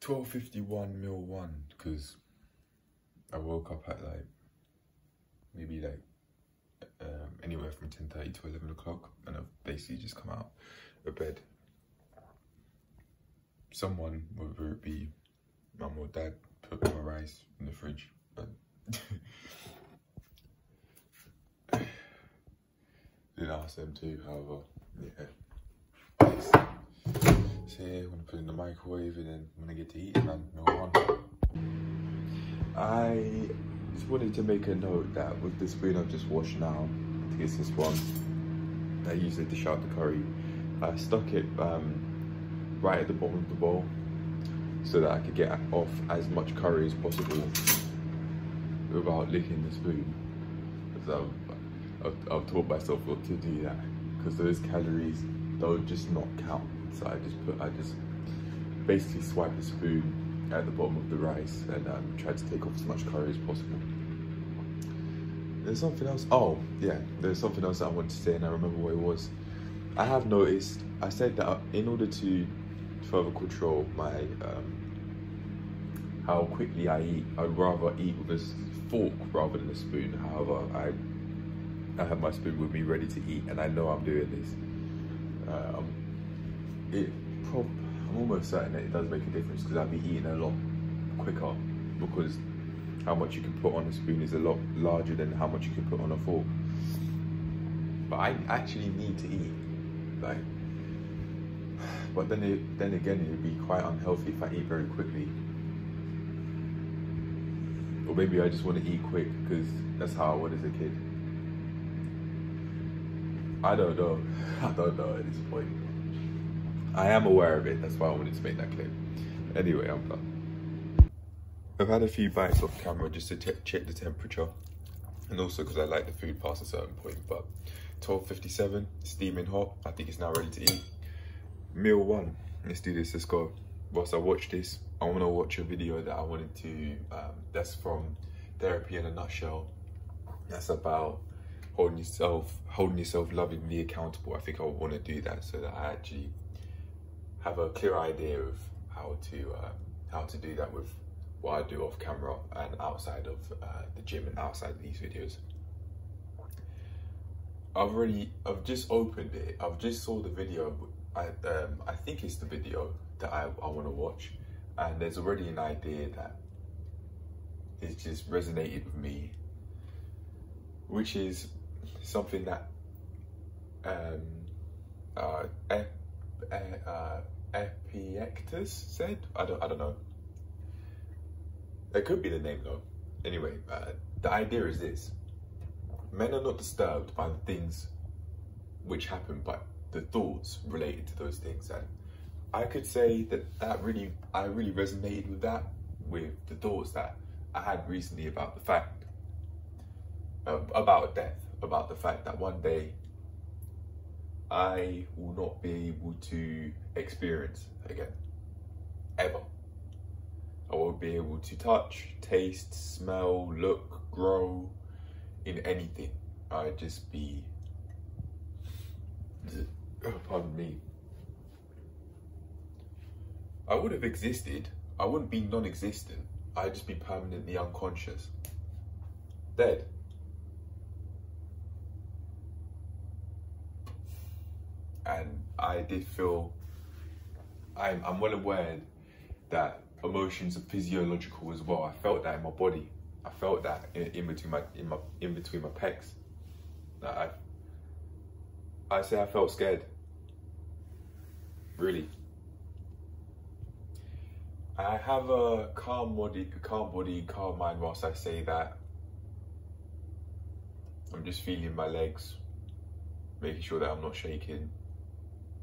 12:51 mil one, because I woke up at like maybe like anywhere from 10:30 to 11 o'clock, and I've basically just come out of bed. Someone, whether it be mum or dad, put my rice in the fridge, but didn't ask them to, however, yeah. So yeah, I'm gonna put it in the microwave, and then when I get to eat it, man, no one. I just wanted to make a note that with the spoon I've just washed now, I think it's this one, I used it to dish out the curry. I stuck it right at the bottom of the bowl so that I could get off as much curry as possible without licking the spoon. So I've taught myself not to do that, because those calories don't just not count. So I just basically swipe the spoon at the bottom of the rice and try to take off as much curry as possible. There's something else. Oh yeah, there's something else that I wanted to say, and I remember what it was. I have noticed, I said that in order to further control my how quickly I eat, I'd rather eat with a fork rather than a spoon. However, I have my spoon with me ready to eat, and I know I'm doing this. I'm almost certain that it does make a difference, because I'll be eating a lot quicker, because how much you can put on a spoon is a lot larger than how much you can put on a fork. But I actually need to eat, like. But then again, it would be quite unhealthy if I eat very quickly. Or maybe I just want to eat quick because that's how I was as a kid. I don't know. I don't know at this point. I am aware of it, that's why I wanted to make that clear. Anyway, I'm done. I've had a few bites off camera just to check the temperature, and also because I like the food past a certain point, but 12:57, steaming hot. I think it's now ready to eat. Meal one, let's do this, let's go. Whilst I watch this, I want to watch a video that I wanted to, that's from Therapy in a Nutshell. That's about holding yourself lovingly accountable. I think I want to do that so that I actually have a clear idea of how to do that with what I do off camera and outside of the gym and outside of these videos. I've just opened it. I've just saw the video. I think it's the video that I want to watch, and there's already an idea that it's just resonated with me, which is something that Epictetus said. I don't know. It could be the name though. Anyway, the idea is this: men are not disturbed by the things which happen, but the thoughts related to those things. And I could say that I really resonated with that, with the thoughts that I had recently about the fact about death, about the fact that one day I will not be able to experience again, ever. I won't be able to touch, taste, smell, look, grow in anything. I'd just be, pardon me. I would have existed. I wouldn't be non-existent. I'd just be permanently unconscious. Dead. And I did feel, I'm well aware that emotions are physiological as well. I felt that in my body. I felt that in between my pecs. That I say I felt scared. Really. I have a calm body, calm mind whilst I say that. I'm just feeling my legs, making sure that I'm not shaking.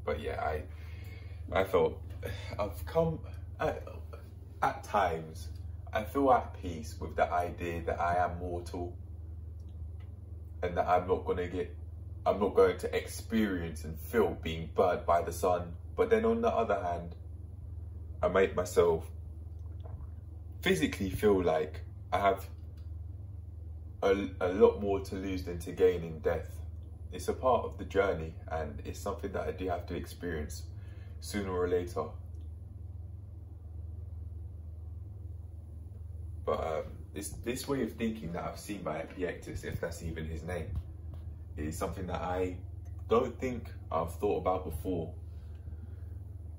But yeah, I felt, I've come, at times, I feel at peace with the idea that I am mortal and that I'm not going to experience and feel being burned by the sun. But then on the other hand, I make myself physically feel like I have a lot more to lose than to gain in death. It's a part of the journey, and it's something that I do have to experience sooner or later. But it's this way of thinking that I've seen by Epictetus, if that's even his name, is something that I don't think I've thought about before.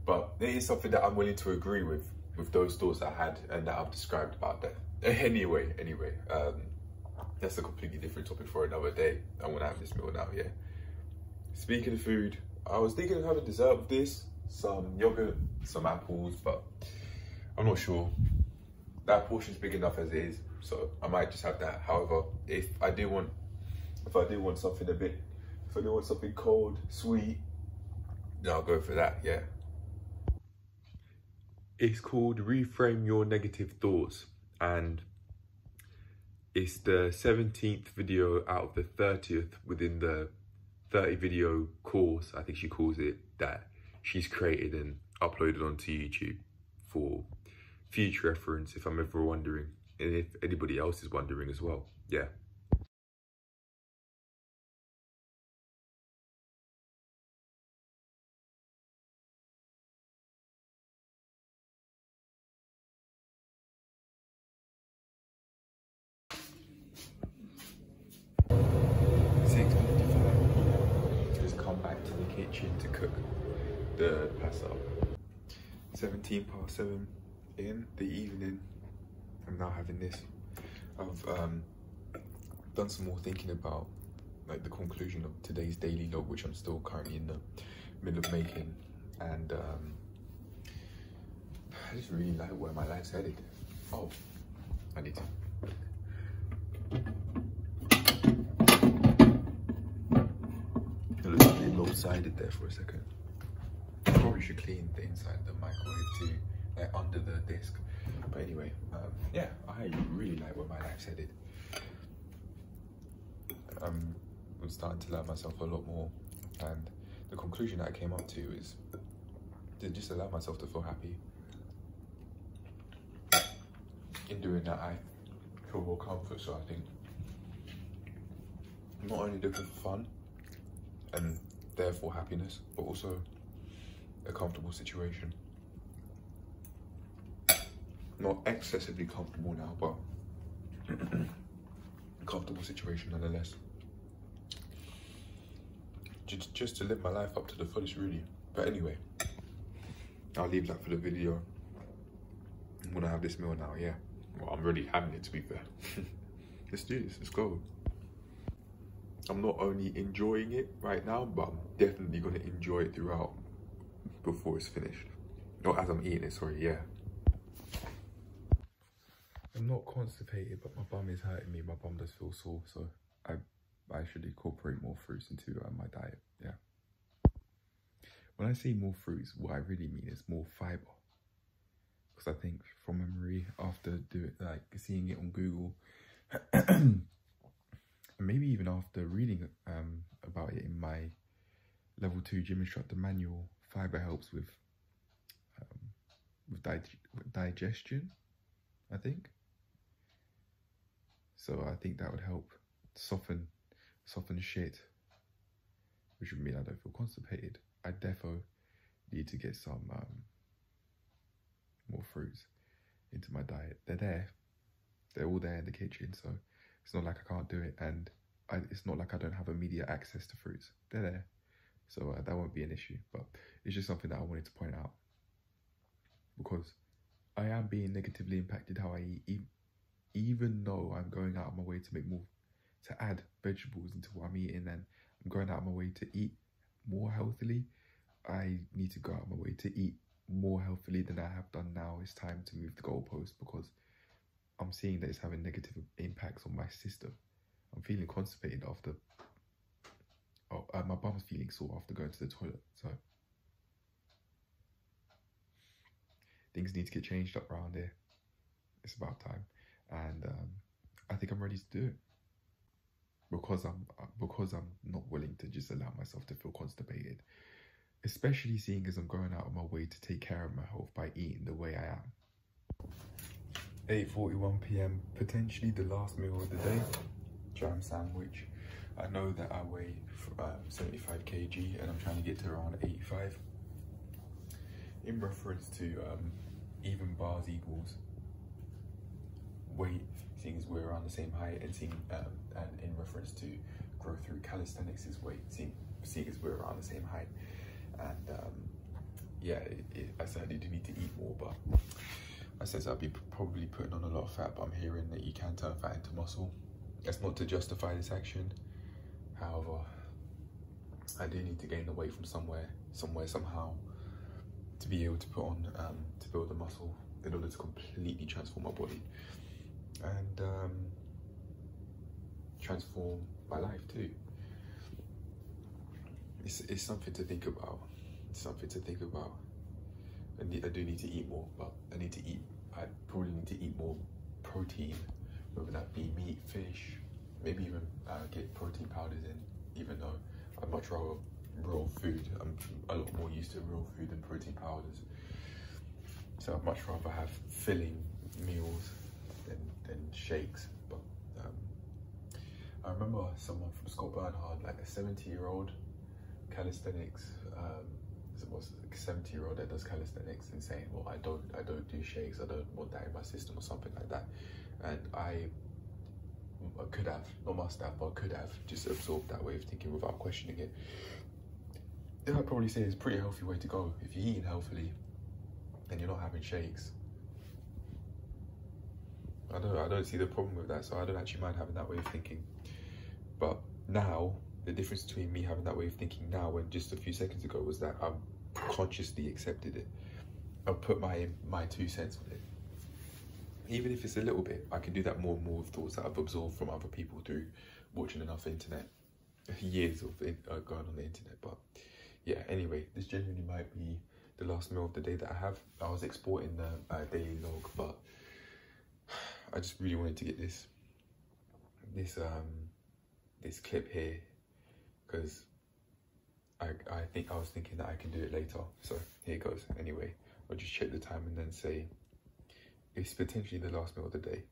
But it is something that I'm willing to agree with those thoughts I had and that I've described about death. Anyway, that's a completely different topic for another day. I want to have this meal now, yeah. Speaking of food, I was thinking of having dessert with this, some yogurt, some apples, but I'm not sure. That portion's big enough as it is, so I might just have that. However, if I do want something something cold, sweet, then I'll go for that, yeah. It's called Reframe Your Negative Thoughts, and it's the 17th video out of the 30th within the 30 video course, I think she calls it, that she's created and uploaded onto YouTube for future reference if I'm ever wondering, and if anybody else is wondering as well, yeah. Just come back to the kitchen to cook the pasta. 7:17 in the evening. I'm now having this. I've done some more thinking about like the conclusion of today's daily log, which I'm still currently in the middle of making, and I just really like where my life's headed. Oh, I need to. It looks a bit lopsided there for a second. I probably should clean the inside of the microwave too, like under the disc. But anyway, yeah, I really like where my life's headed. I'm starting to learn myself a lot more, and the conclusion that I came up to is to just allow myself to feel happy. In doing that, I feel more comfort, so I think I'm not only looking for fun and therefore happiness, but also a comfortable situation. Not excessively comfortable now, but a comfortable situation nonetheless. Just to live my life up to the fullest, really. But anyway, I'll leave that for the video. I'm gonna have this meal now, yeah. Well, I'm already having it, to be fair. Let's do this, let's go. I'm not only enjoying it right now, but I'm definitely gonna enjoy it throughout before it's finished. Or as I'm eating it, sorry, yeah. I'm not constipated, but my bum is hurting me. My bum does feel sore, so I should incorporate more fruits into my diet, yeah. When I say more fruits, what I really mean is more fiber. Because I think from memory, after seeing it on Google, and maybe even after reading about it in my level 2 gym instructor manual, fiber helps with digestion, I think. So I think that would help soften shit, which would mean I don't feel constipated. I defo need to get some more fruits into my diet. They're all there in the kitchen, so it's not like I can't do it, and it's not like I don't have immediate access to fruits. They're there, so that won't be an issue. But it's just something that I wanted to point out, because I am being negatively impacted how I eat, even though I'm going out of my way to add vegetables into what I'm eating, and I'm going out of my way to eat more healthily. I need to go out of my way to eat more healthily than I have done now. It's time to move the goalpost, because I'm seeing that it's having negative impacts on my system. I'm feeling constipated after, my bum's feeling sore after going to the toilet, so things need to get changed up around here. It's about time, and I think I'm ready to do it, because I'm not willing to just allow myself to feel constipated, especially seeing as I'm going out of my way to take care of my health by eating the way I am. 8:41 p.m, potentially the last meal of the day, jam sandwich. I know that I weigh 75 kg and I'm trying to get to around 85. In reference to even bars equals weight, seeing as we're around the same height, and seeing and in reference to growth through calisthenics is weight, seeing as we're around the same height. And yeah, I certainly do need to eat more, but I said I'll be probably putting on a lot of fat, but I'm hearing that you can turn fat into muscle. That's not to justify this action. However, I do need to gain the weight from somewhere, somehow, to be able to put on, to build the muscle in order to completely transform my body and transform my life too. It's something to think about. It's something to think about. I do need to eat more, but I probably need to eat more protein, whether that be meat, fish, maybe even get protein powders in, even though I'd much rather real food. I'm a lot more used to real food than protein powders. So I'd much rather have filling meals than shakes. But I remember someone from Scott Bernhard, like a 70-year-old calisthenics, was a 70-year-old that does calisthenics, and saying, well, I don't do shakes, I don't want that in my system or something like that. And I could have, not must have, but could have just absorbed that way of thinking without questioning it. Then I'd probably say it's a pretty healthy way to go. If you're eating healthily and you're not having shakes, I don't see the problem with that, so I don't actually mind having that way of thinking. But now, the difference between me having that way of thinking now and just a few seconds ago was that I'm consciously accepted it. I've put my 2 cents on it. Even if it's a little bit, I can do that more and more with thoughts that I've absorbed from other people through watching enough internet, years of going on the internet. But yeah, anyway, this genuinely might be the last meal of the day that I have. I was exporting the daily log, but I just really wanted to get this clip here, because I was thinking that I can do it later. So here it goes. Anyway, I'll just check the time and then say it's potentially the last meal of the day.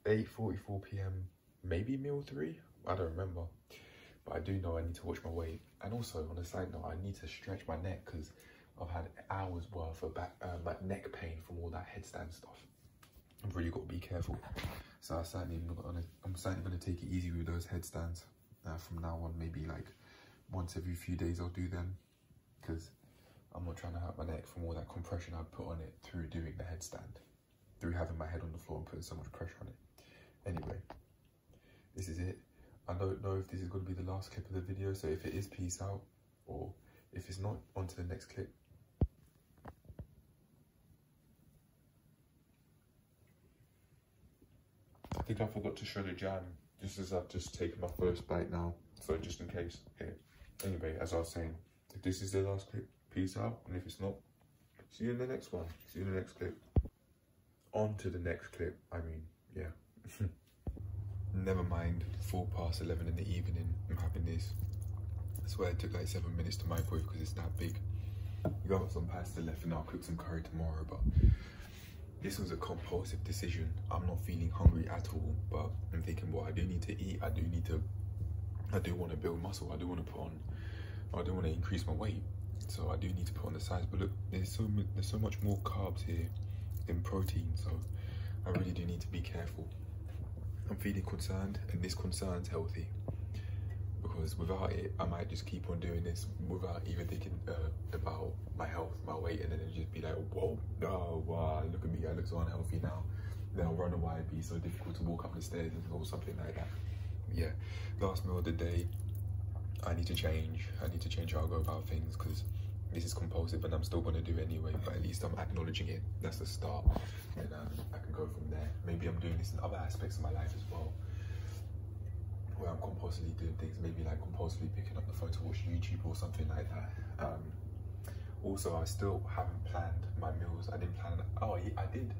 8:44 p.m, maybe meal 3? I don't remember. But I do know I need to watch my weight. And also, on a side note, I need to stretch my neck because I've had hours worth of like neck pain from all that headstand stuff. I've really got to be careful. So I'm certainly going to take it easy with those headstands from now on. Maybe like once every few days I'll do them, because I'm not trying to hurt my neck from all that compression I put on it through doing the headstand, through having my head on the floor and putting so much pressure on it. Anyway, this is it. I don't know if this is going to be the last clip of the video, so if it is, peace out, or if it's not, on to the next clip. I think I forgot to show the jam, just as I've just taken my first bite now, so just in case. Okay. Anyway, as I was saying, if this is the last clip, peace out, and if it's not, see you in the next one. See you in the next clip. On to the next clip. I mean, yeah. Never mind, 11:04 in the evening, I'm having this. I swear it took like 7 minutes to microwave because it's that big. We got some pasta left and I'll cook some curry tomorrow, but this was a compulsive decision. I'm not feeling hungry at all, but I'm thinking, well, I do need to eat. I do want to build muscle. I do want to increase my weight. So I do need to put on the size. But look, there's so much more carbs here than protein. So I really do need to be careful. I'm feeling concerned, and this concern's healthy, because without it, I might just keep on doing this without even thinking about my health, my weight, and then it'll just be like, whoa, oh, wow, look at me, I look so unhealthy now. Then I'll wonder why it'd be so difficult to walk up the stairs or something like that. Yeah, last meal of the day, I need to change how I go about things, because this is compulsive and I'm still going to do it anyway, but at least I'm acknowledging it. That's the start, and I can go from there. Maybe I'm doing this in other aspects of my life as well, where I'm compulsively doing things, maybe like compulsively picking up the phone to watch YouTube or something like that. Also, I still haven't planned my meals. I didn't plan, oh yeah, I did.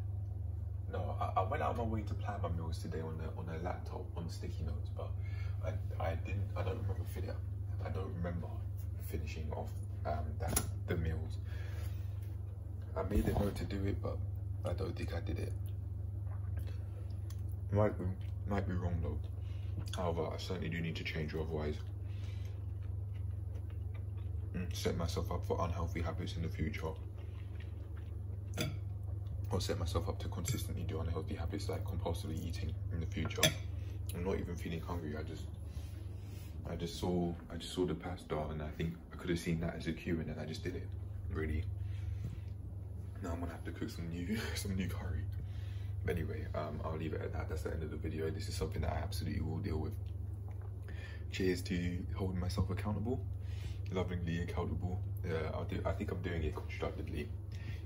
No, I went out of my way to plan my meals today on a laptop, on sticky notes, but I don't remember finishing off the meals. I made a note to do it, but I don't think I did it. Might be wrong though. However, I certainly do need to change, or otherwise set myself up for unhealthy habits in the future. or set myself up to consistently do unhealthy habits like compulsively eating in the future. I'm not even feeling hungry. I just saw the pasta, and I think I could have seen that as a cue, and then I just did it. Really. Now I'm gonna have to cook some new curry. But anyway, I'll leave it at that. That's the end of the video. This is something that I absolutely will deal with. Cheers to holding myself accountable, lovingly accountable. I think I'm doing it constructively.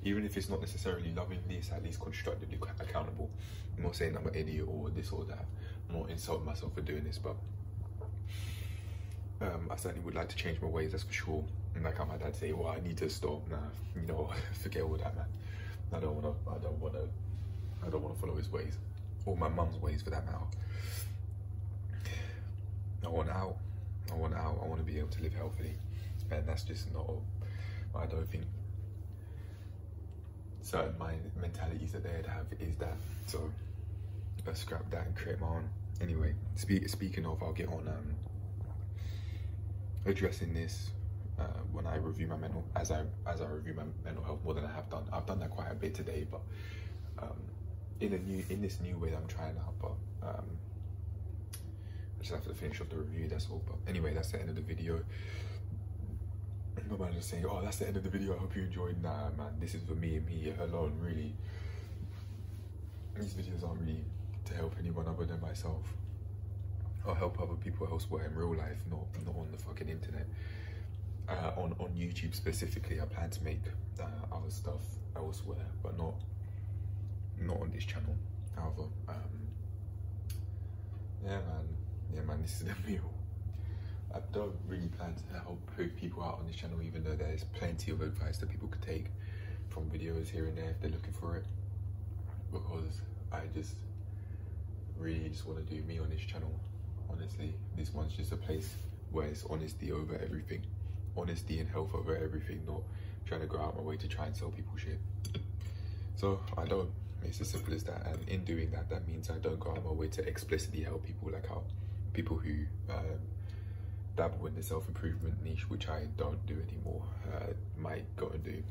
Even if it's not necessarily lovingly, it's at least constructively accountable. I'm not saying I'm an idiot or this or that. I'm not insulting myself for doing this, but I certainly would like to change my ways, that's for sure. And like how my dad say, well, I need to stop. Nah, you know, forget all that, man. I don't wanna follow his ways, or my mum's ways for that matter. I want out. I want to be able to live healthily, and that's just not. I don't think certain mentalities that they'd have is that. So let's scrap that and create my own. Anyway, speaking of, I'll get on addressing this when I review my mental, as I review my mental health more than I have done. I've done that quite a bit today, but in this new way that I'm trying out. But I just have to finish off the review. That's all. But anyway, that's the end of the video. My man just saying, oh, that's the end of the video. I hope you enjoyed. Nah, man, this is for me and me alone. Really, these videos aren't really to help anyone other than myself. I'll help other people elsewhere in real life, not on the fucking internet. On YouTube specifically, I plan to make other stuff elsewhere, but not on this channel. However, yeah man, this is the meal. I don't really plan to help people out on this channel, even though there's plenty of advice that people could take from videos here and there if they're looking for it, because I just really just want to do me on this channel. Honestly, this one's just a place where it's honesty over everything. Honesty and health over everything, not trying to go out my way to try and sell people shit. So I don't. It's as simple as that. And in doing that, that means I don't go out my way to explicitly help people, like how people who dabble in the self-improvement niche, which I don't do anymore, might go and do.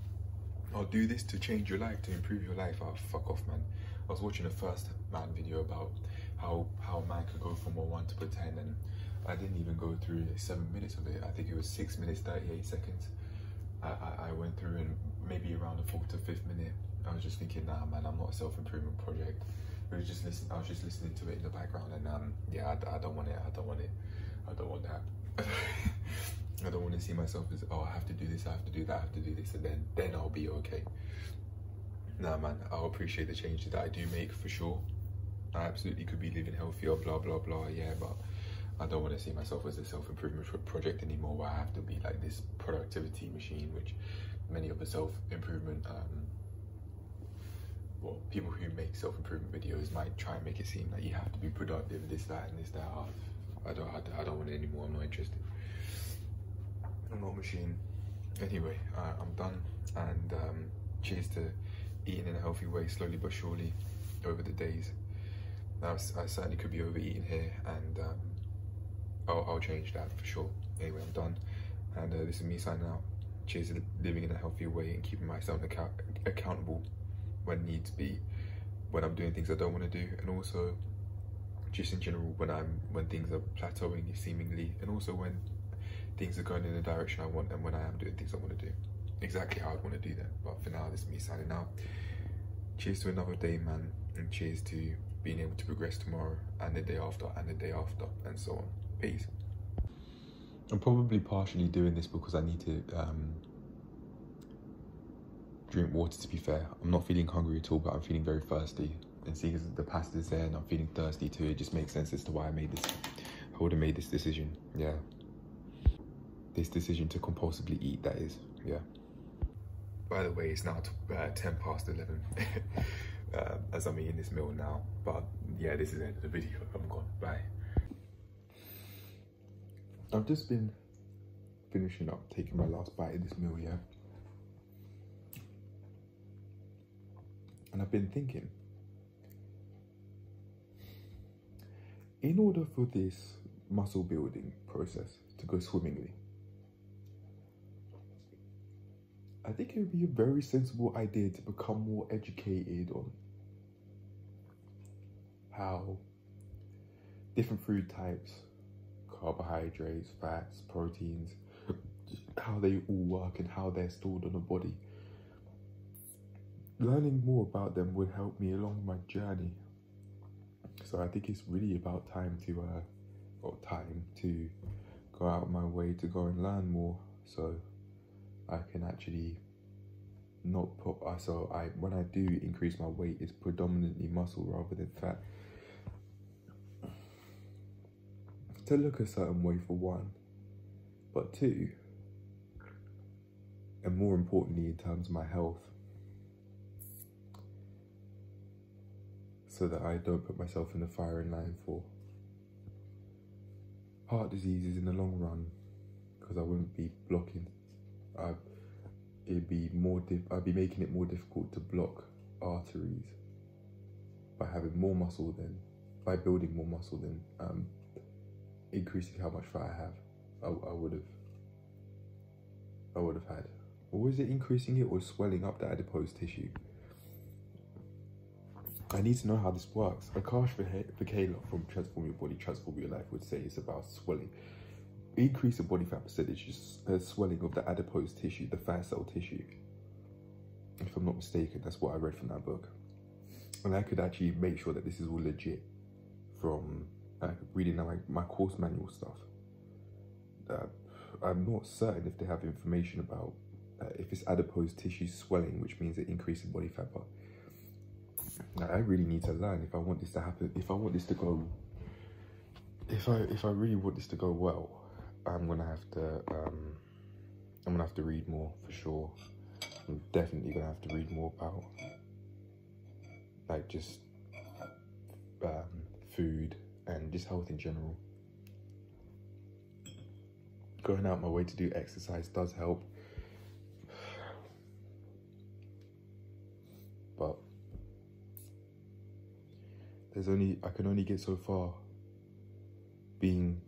I'll do this to change your life, to improve your life. Oh, fuck off, man. I was watching a First Man video about how a man could go from a 1 to a 10, and I didn't even go through 7 minutes of it. I think it was 6 minutes, 38 seconds. I went through, and maybe around the 4th to 5th minute, I was just thinking, nah, man, I'm not a self-improvement project. I was just listening to it in the background, and yeah, I don't want it. I don't want that. I don't want to see myself as, oh, I have to do this, I have to do that, I have to do this, and then I'll be okay. Nah, man, I'll appreciate the changes that I do make, for sure. I absolutely could be living healthier, blah, blah, blah, yeah, but I don't want to see myself as a self-improvement project anymore, where I have to be like this productivity machine, which many of the self-improvement, well, people who make self-improvement videos might try and make it seem like you have to be productive, this, that, and this, that. I don't want it anymore. I'm not interested. I'm not a machine. Anyway, I'm done, and cheers to eating in a healthy way, slowly but surely, over the days. Now, I certainly could be overeating here, and I'll change that for sure. Anyway, I'm done, and this is me signing out. Cheers to living in a healthy way and keeping myself accountable when needs be, when I'm doing things I don't want to do, and also just in general when things are plateauing seemingly, and also when things are going in the direction I want, and when I am doing things I want to do exactly how I want to do that. But for now, this is me signing out. Cheers to another day, man, and cheers to being able to progress tomorrow, and the day after, and the day after, and so on. Peace. I'm probably partially doing this because I need to drink water, to be fair. I'm not feeling hungry at all, but I'm feeling very thirsty. And seeing as the pasta's there and I'm feeling thirsty too, it just makes sense as to why I would have made this decision. Yeah. This decision to compulsively eat, that is. Yeah. By the way, it's now 10 past 11 as I'm eating this meal now. But yeah, this is the end of the video. I'm gone. Bye. I've just been finishing up, taking my last bite of this meal, yeah. And I've been thinking, in order for this muscle building process to go swimmingly, I think it would be a very sensible idea to become more educated on how different food types, carbohydrates, fats, proteins, how they all work and how they're stored on the body. Learning more about them would help me along my journey. So I think it's really about time to go out of my way to go and learn more, so I can actually not put, when I do increase my weight, it's predominantly muscle rather than fat. To look a certain way for one, but two, and more importantly in terms of my health, so that I don't put myself in the firing line for heart diseases in the long run, because I wouldn't be blocking. I'd be making it more difficult to block arteries by having more muscle than, by building more muscle than increasing how much fat I have. I would have had. Or is it increasing it or swelling up the adipose tissue? I need to know how this works. Akash Vakela from Transform Your Body, Transform Your Life would say it's about swelling. Increase the body fat percentage is swelling of the adipose tissue, the fat cell tissue. If I'm not mistaken, that's what I read from that book. And I could actually make sure that this is all legit from reading my course manual stuff. I'm not certain if they have information about if it's adipose tissue swelling, which means it increases body fat, but I really need to learn if I want this to happen. If I want this to go, if I really want this to go well, I'm gonna have to read more for sure. I'm definitely gonna have to read more about like just food and just health in general. Going out my way to do exercise does help, but I can only get so far being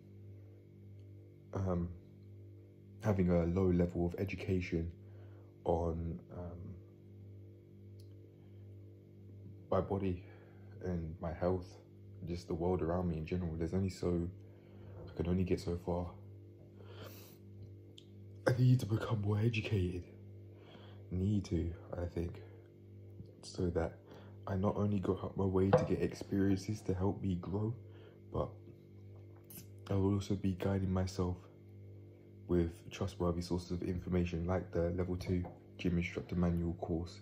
having a low level of education on my body and my health, just the world around me in general. I can only get so far. I need to become more educated. I think, so that I not only go out my way to get experiences to help me grow, but I will also be guiding myself with trustworthy sources of information, like the level 2 gym instructor manual course.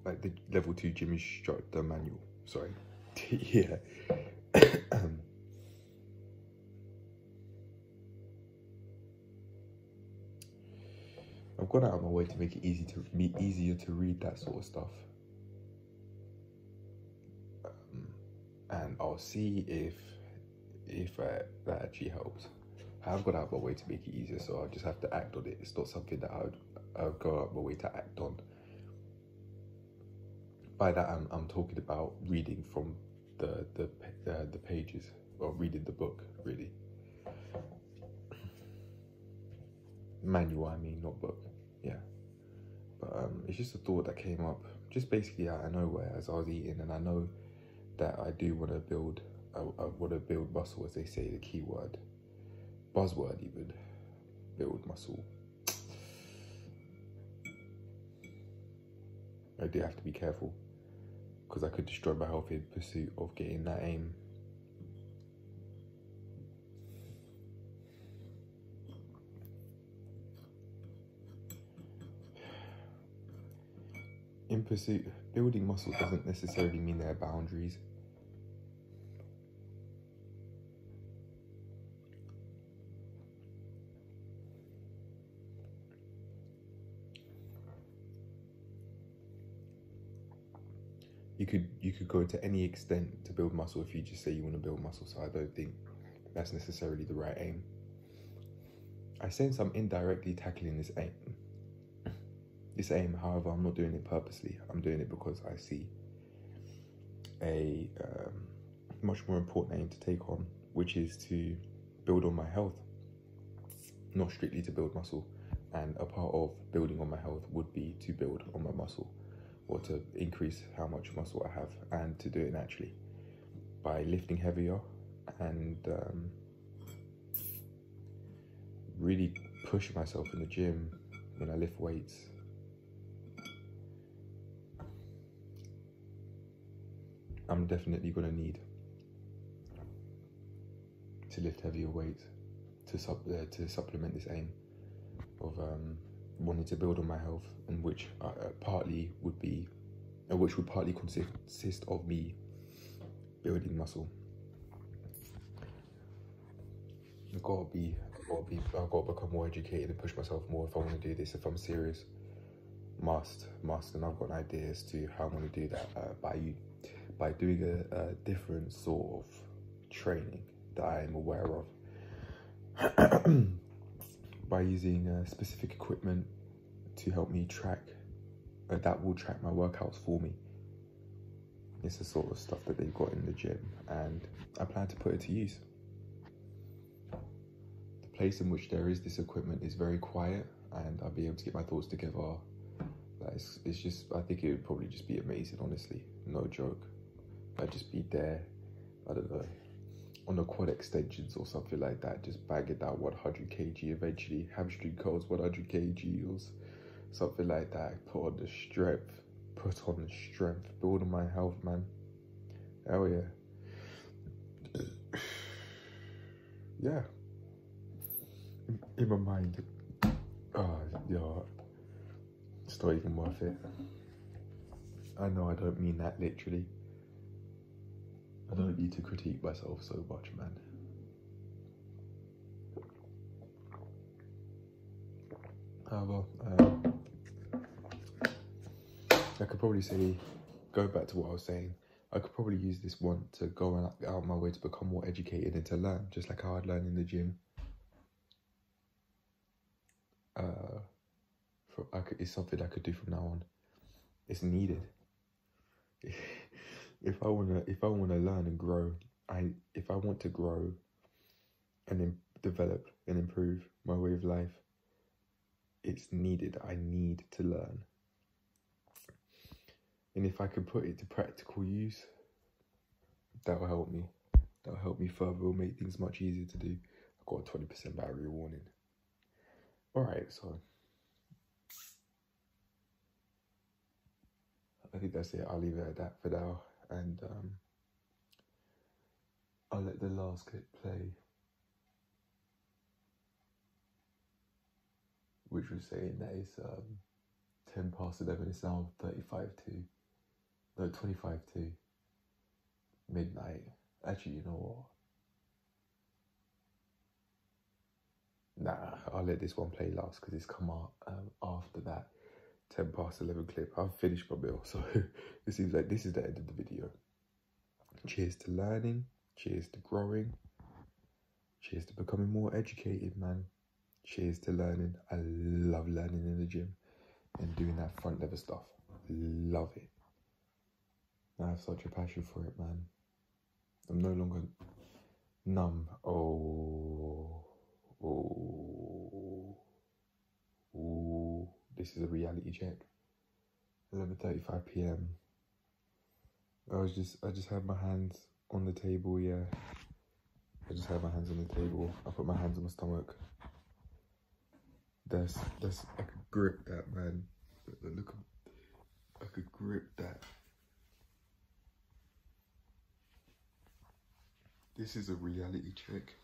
Like the level 2 gym instructor manual, sorry. Yeah. I've gone out of my way to make it easier to read that sort of stuff. And I'll see if that actually helps. I've gone out of my way to make it easier, so I'll just have to act on it. It's not something that I would go out of my way to act on. By that I'm talking about reading from the pages, or reading the book, really. Manual, I mean, not book. Yeah. But it's just a thought that came up just basically out of nowhere as I was eating, and I know that I do want to build. I want to build muscle, as they say, the key word, buzzword even, build muscle. I do have to be careful, because I could destroy my health in pursuit of getting that aim. In pursuit, building muscle doesn't necessarily mean there are boundaries. You could go to any extent to build muscle if you just say you want to build muscle, so I don't think that's necessarily the right aim. I sense I'm indirectly tackling this aim, however, I'm not doing it purposely. I'm doing it because I see a much more important aim to take on, which is to build on my health. not strictly to build muscle. And a part of building on my health would be to build on my muscle, or to increase how much muscle I have, and to do it naturally by lifting heavier and really push myself in the gym when I lift weights. I'm definitely gonna need to lift heavier weights to supplement this aim of wanting to build on my health, and which would partly consist of me building muscle. I've got to become more educated and push myself more if I want to do this. If I'm serious, must, and I've got an idea as to how I'm going to do that by doing a different sort of training that I am aware of, by using specific equipment to help me track, that will track my workouts for me. It's the sort of stuff that they've got in the gym, and I plan to put it to use. The place in which there is this equipment is very quiet, and I'll be able to get my thoughts together. It's just, I think it would probably just be amazing, honestly, no joke. I'd just be there, I don't know, on the quad extensions or something like that, just bagging down 100 kg, eventually hamstring curls 100 kg or something like that. Put on the strength, build on my health, man. Hell yeah. Yeah. In my mind, it's not even worth it. I know I don't mean that literally. I don't need to critique myself so much, man. However, I could probably say, go back to what I was saying, I could probably use this one to go out my way to become more educated and to learn, just like how I'd learn in the gym. It's something I could do from now on. It's needed. If I wanna learn and grow, if I want to grow and then develop and improve my way of life, it's needed. I need to learn. And if I can put it to practical use, that'll help me. That'll help me further. It'll make things much easier to do. I've got a 20% battery warning. Alright, so I think that's it. I'll leave it at that for now. And I'll let the last clip play, which was saying that it's 10 past 11. It's now 25 to midnight. Actually, you know what? Nah, I'll let this one play last because it's come out after that 10 past 11 clip. I've finished my meal, so it seems like this is the end of the video. Cheers to learning, cheers to growing, cheers to becoming more educated, man. Cheers to learning. I love learning in the gym and doing that front lever stuff. Love it. I have such a passion for it, man. I'm no longer numb. This is a reality check. 11:35 p.m. I just had my hands on the table, yeah. I just had my hands on the table. I put my hands on my stomach. That's I could grip that, man. Look, I could grip that. This is a reality check.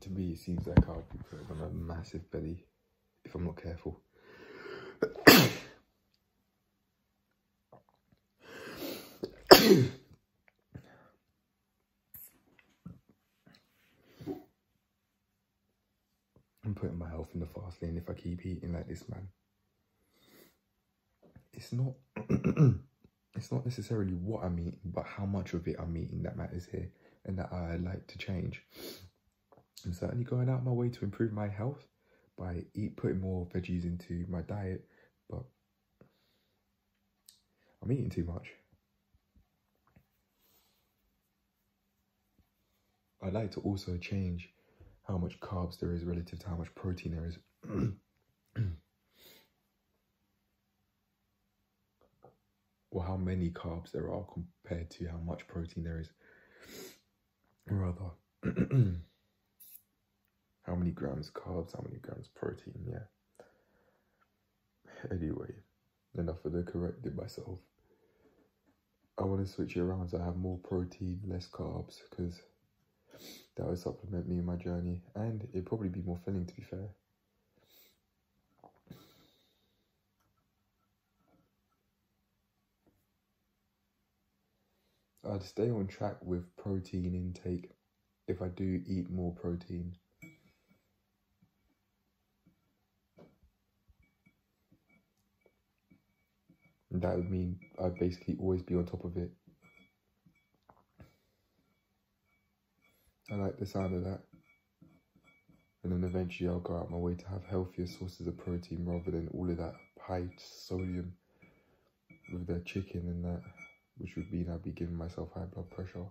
To me, it seems like I'll be putting on a massive belly if I'm not careful. I'm putting my health in the fast lane if I keep eating like this, man. It's not it's not necessarily what I'm eating, but how much of it I'm eating that matters here, and that I like to change. I'm certainly going out my way to improve my health by putting more veggies into my diet, but I'm eating too much. I'd like to also change how much carbs there is relative to how much protein there is. Or how many carbs there are compared to how much protein there is. Rather, how many grams carbs, how many grams protein, yeah. Anyway, enough of the correcting myself. I want to switch it around so I have more protein, less carbs, because that would supplement me in my journey, and it'd probably be more filling, to be fair. I'd stay on track with protein intake if I do eat more protein. And that would mean I'd basically always be on top of it. I like the sound of that. And then eventually I'll go out my way to have healthier sources of protein rather than all of that high sodium with the chicken and that, which would mean I'd be giving myself high blood pressure.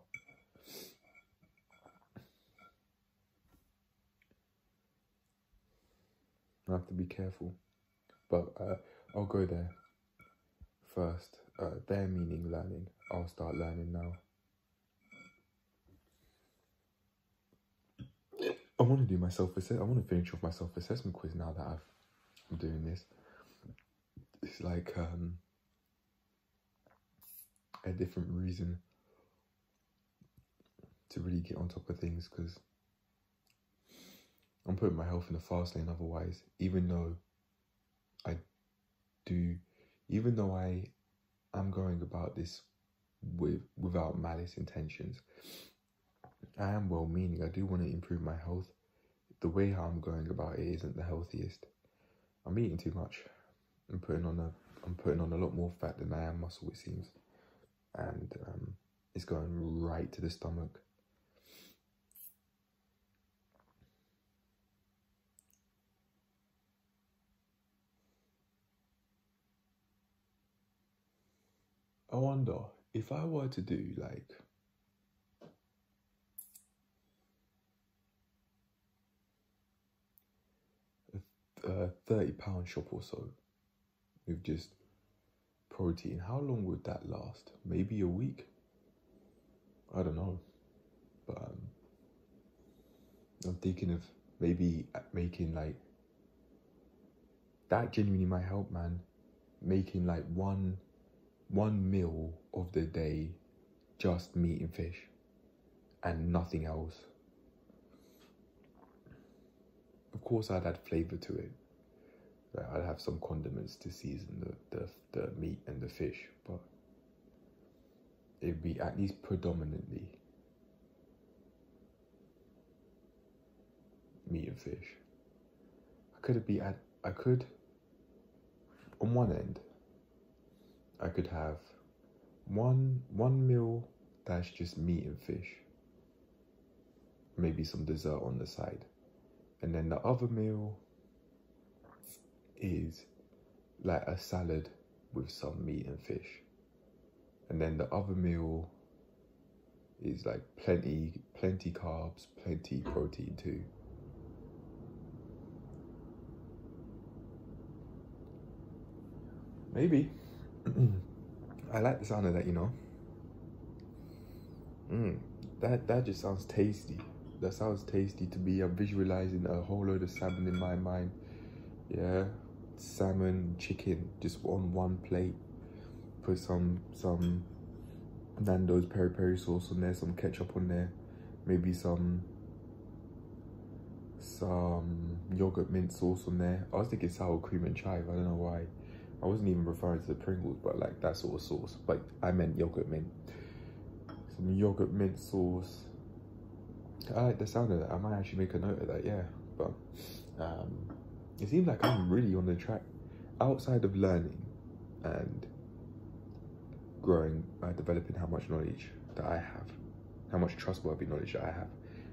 I have to be careful, but I'll go there first. There meaning learning. I'll start learning now. I want to do my self-assessment. I want to finish off my self-assessment quiz now that I'm doing this. It's like a different reason to really get on top of things, because I'm putting my health in the fast lane otherwise, even though I am going about this without malice intentions. I am well-meaning. I do want to improve my health. The way how I'm going about it isn't the healthiest. I'm eating too much. I'm putting on a lot more fat than I am muscle, it seems, and it's going right to the stomach. I wonder if I were to do like a 30-pound shop or so with just protein, how long would that last? Maybe a week? I don't know. But I'm thinking of maybe making like, that genuinely might help, man. Making like one meal of the day just meat and fish and nothing else. Of course I'd add flavour to it. Like, I'd have some condiments to season the meat and the fish, but it'd be at least predominantly meat and fish. I could, on one end, I could have one meal that's just meat and fish, maybe some dessert on the side, and then the other meal is like a salad with some meat and fish, and then the other meal is like plenty carbs, plenty protein too. Maybe. I like the sound of that, you know. That just sounds tasty. That sounds tasty to me. I'm visualizing a whole load of salmon in my mind. Yeah, salmon, chicken, just on one plate. Put some Nando's peri peri sauce on there, some ketchup on there, maybe some yogurt mint sauce on there. I was thinking sour cream and chive. I don't know why. I wasn't even referring to the Pringles, but like that sort of sauce. But I meant yogurt mint. Some yogurt mint sauce. I like the sound of that. I might actually make a note of that, yeah. But it seems like I'm really on the track. Outside of learning and growing, developing how much knowledge that I have, how much trustworthy knowledge that I have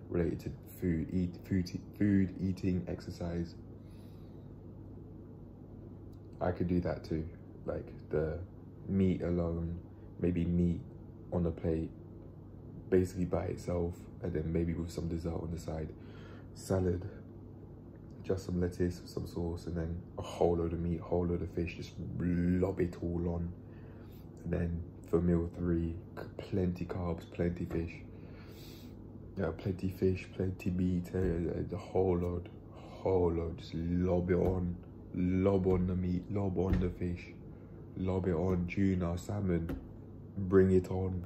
related to food, eating, exercise. I could do that too, like the meat alone, maybe meat on a plate, basically by itself, and then maybe with some dessert on the side, salad, just some lettuce, some sauce, and then a whole load of meat, whole load of fish, just lob it all on. And then for meal 3, plenty carbs, plenty fish. Yeah, plenty fish, plenty meat, the whole load, just lob it on, lob on the meat, lob on the fish, lob it on, tuna, salmon, bring it on.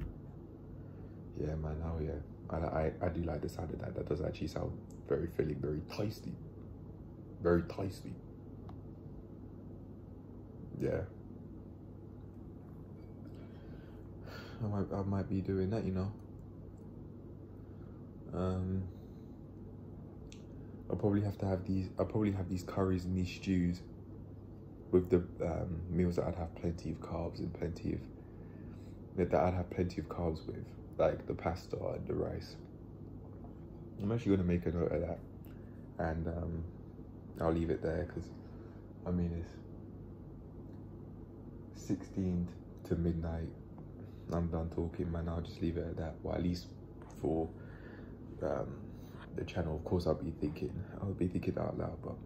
Yeah, man, hell yeah. I do like the sound of that. That does actually sound very filling, very tasty. Very tasty. Yeah. I might be doing that, you know. I'll probably have these curries and these stews with the meals that I'd have plenty of carbs and that I'd have plenty of carbs with, like the pasta and the rice. I'm actually gonna make a note of that, and I'll leave it there because I mean it's 16 to midnight. I'm done talking, man. I'll just leave it at that. Well, at least for the channel. Of course I'll be thinking out loud, but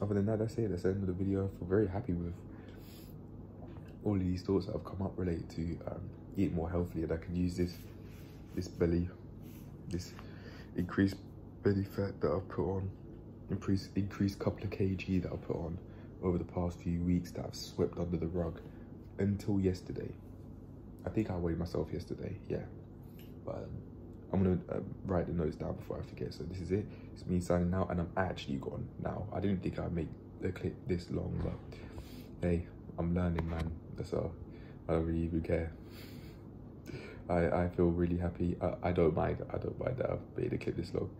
other than that, that's it. That's the end of the video. I feel very happy with all of these thoughts that have come up related to eat more healthily, and I can use this increased belly fat that I've put on, increased couple of kg that I've put on over the past few weeks that I've swept under the rug until yesterday. I think I weighed myself yesterday, yeah, but I'm gonna write the notes down before I forget. So this is it. It's me signing out, and I'm actually gone now. I didn't think I'd make the clip this long, but hey, I'm learning, man. That's all. I don't really even care. I feel really happy. I don't mind that I've made the clip this long.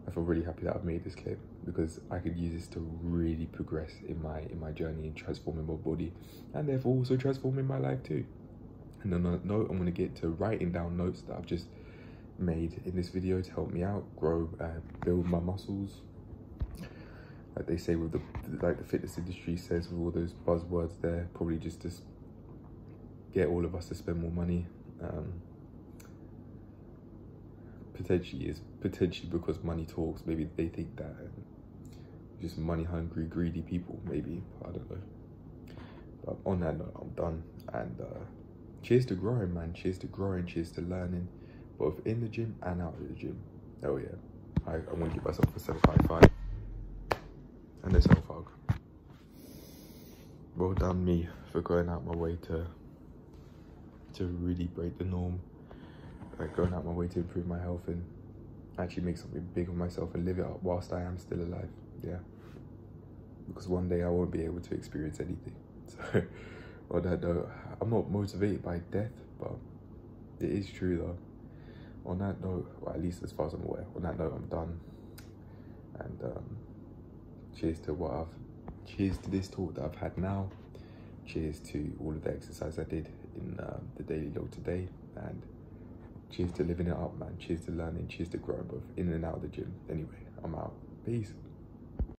I feel really happy that I've made this clip because I could use this to really progress in my journey and transforming my body, and therefore also transforming my life too. And on that note, I'm gonna get to writing down notes that I've just made in this video to help me out grow and build my muscles, like they say with the fitness industry says, with all those buzzwords there, probably just to get all of us to spend more money. Potentially because money talks. Maybe they think that just money hungry, greedy people, maybe, I don't know. But on that note, I'm done, and cheers to growing, man. Cheers to growing, cheers to learning, both in the gym and out of the gym. Oh yeah, I'm gonna give myself a 755 and a self hug. Well done me for going out my way to really break the norm, like going out my way to improve my health and actually make something big of myself and live it up whilst I am still alive. Yeah, because one day I won't be able to experience anything. So on that note, I'm not motivated by death, but it is true though. On that note, well, at least as far as I'm aware, on that note, I'm done. And cheers to this talk that I've had now. Cheers to all of the exercise I did in the daily log today. And cheers to living it up, man. Cheers to learning, cheers to growing both in and out of the gym. Anyway, I'm out. Peace.